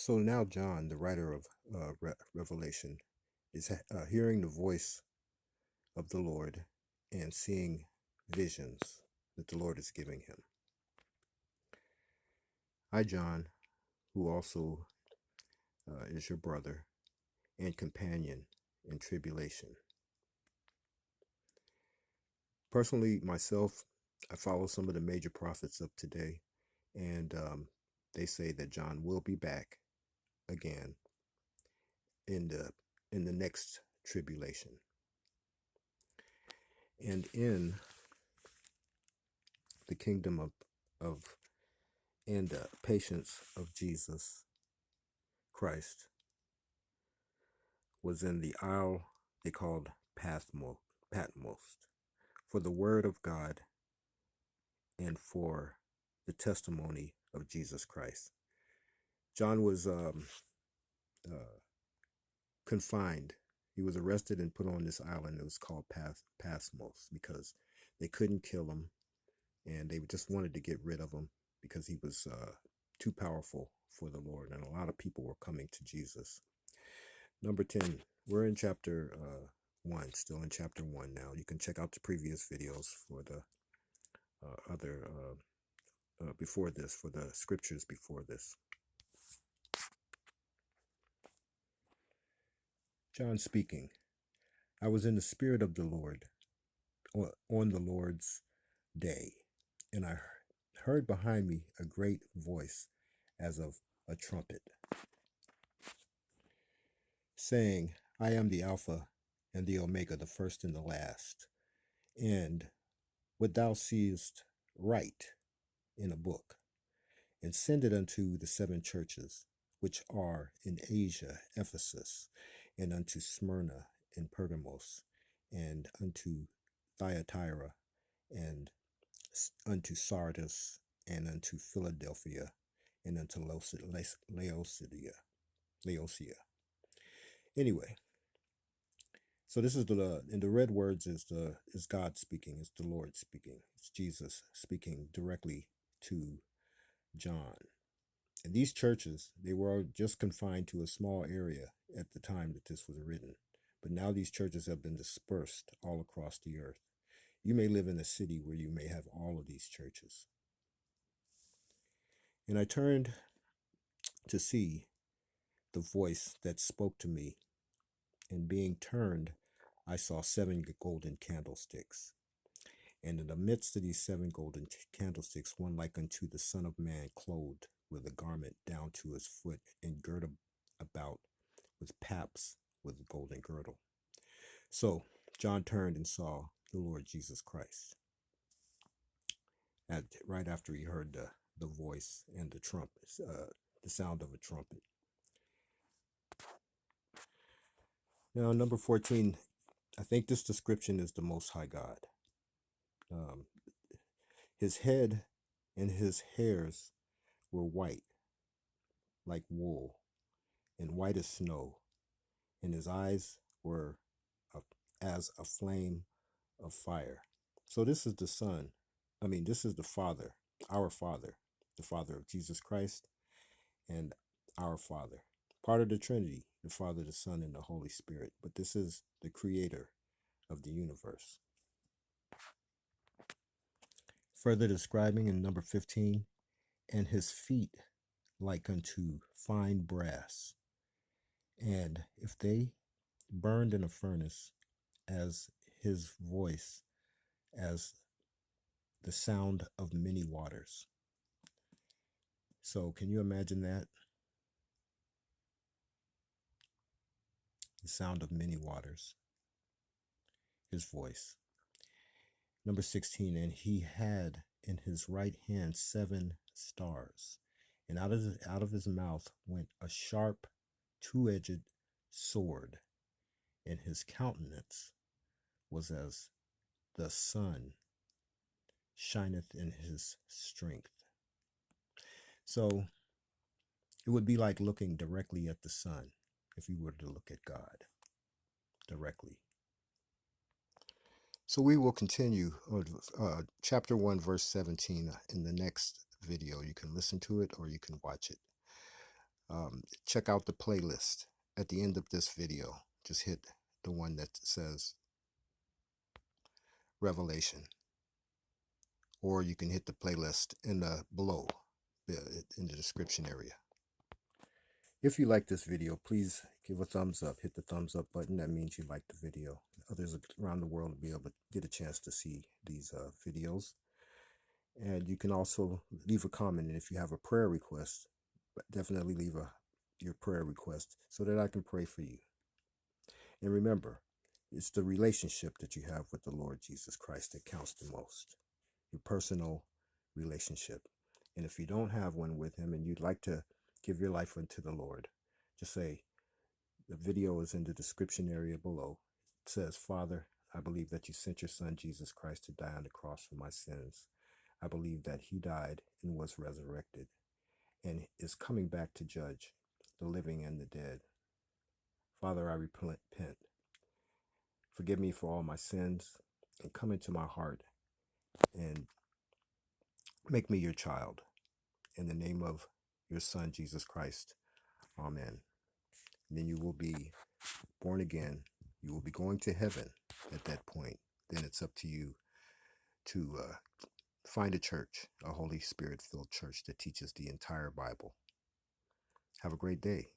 So now John, the writer of Revelation, is hearing the voice of the Lord and seeing visions that the Lord is giving him. I, John, who also is your brother and companion in tribulation. Personally, myself, I follow some of the major prophets of today, and they say that John will be back again in the next tribulation. And in the kingdom of and patience of Jesus Christ was in the isle they called Patmos, for the word of God and for the testimony of Jesus Christ. John was confined. He was arrested and put on this island. It was called Patmos because they couldn't kill him, and they just wanted to get rid of him because he was too powerful for the Lord, and a lot of people were coming to Jesus. Number 10, we're in chapter 1, still in chapter 1 now. You can check out the previous videos for the other, before this, for the scriptures before this. John speaking. I was in the Spirit of the Lord on the Lord's day, and I heard behind me a great voice as of a trumpet, saying, I am the Alpha and the Omega, the first and the last. And what thou seest, write in a book, and send it unto the 7 churches which are in Asia, Ephesus, and unto Smyrna and Pergamos, and unto Thyatira, and unto Sardis, and unto Philadelphia, and unto Laodicea. Anyway, so this is in the red words is God speaking, it's the Lord speaking, it's Jesus speaking directly to John. And these churches, they were just confined to a small area at the time that this was written. But now these churches have been dispersed all across the earth. You may live in a city where you may have all of these churches. And I turned to see the voice that spoke to me. And being turned, I saw 7 golden candlesticks. And in the midst of these 7 golden candlesticks, one like unto the Son of Man, clothed with a garment down to his foot, and girt about with paps with a golden girdle. So John turned and saw the Lord Jesus Christ. Right after he heard the voice and the trumpet, the sound of a trumpet. Now, number 14, I think this description is the Most High God. His head and his hairs were white, like wool, and white as snow, and his eyes were as a flame of fire. So this is the Son. This is the Father, our Father, the Father of Jesus Christ, and our Father. Part of the Trinity, the Father, the Son, and the Holy Spirit. But this is the Creator of the universe. Further describing in number 15, and his feet like unto fine brass, and if they burned in a furnace, as his voice as the sound of many waters. So can you imagine that? The sound of many waters. His voice. Number 16, and he had in his right hand 7 stars, and out of his mouth went a sharp 2-edged sword, and his countenance was as the sun shineth in his strength. So it would be like looking directly at the sun if you were to look at God directly. So we will continue chapter 1, verse 17 in the next video. You can listen to it or you can watch it. Check out the playlist at the end of this video. Just hit the one that says Revelation, or you can hit the playlist in the below in the description area. If you like this video, please give a thumbs up. Hit the thumbs up button. That means you like the video. Others around the world will be able to get a chance to see these videos. And you can also leave a comment. And if you have a prayer request, definitely leave your prayer request so that I can pray for you. And remember, it's the relationship that you have with the Lord Jesus Christ that counts the most. Your personal relationship. And if you don't have one with him and you'd like to give your life unto the Lord, just say, the video is in the description area below. It says, Father, I believe that you sent your son Jesus Christ to die on the cross for my sins. I believe that he died and was resurrected and is coming back to judge the living and the dead. Father, I repent. Forgive me for all my sins and come into my heart and make me your child. In the name of your son, Jesus Christ. Amen. And then you will be born again. You will be going to heaven at that point. Then it's up to you to find a church, a Holy Spirit-filled church that teaches the entire Bible. Have a great day.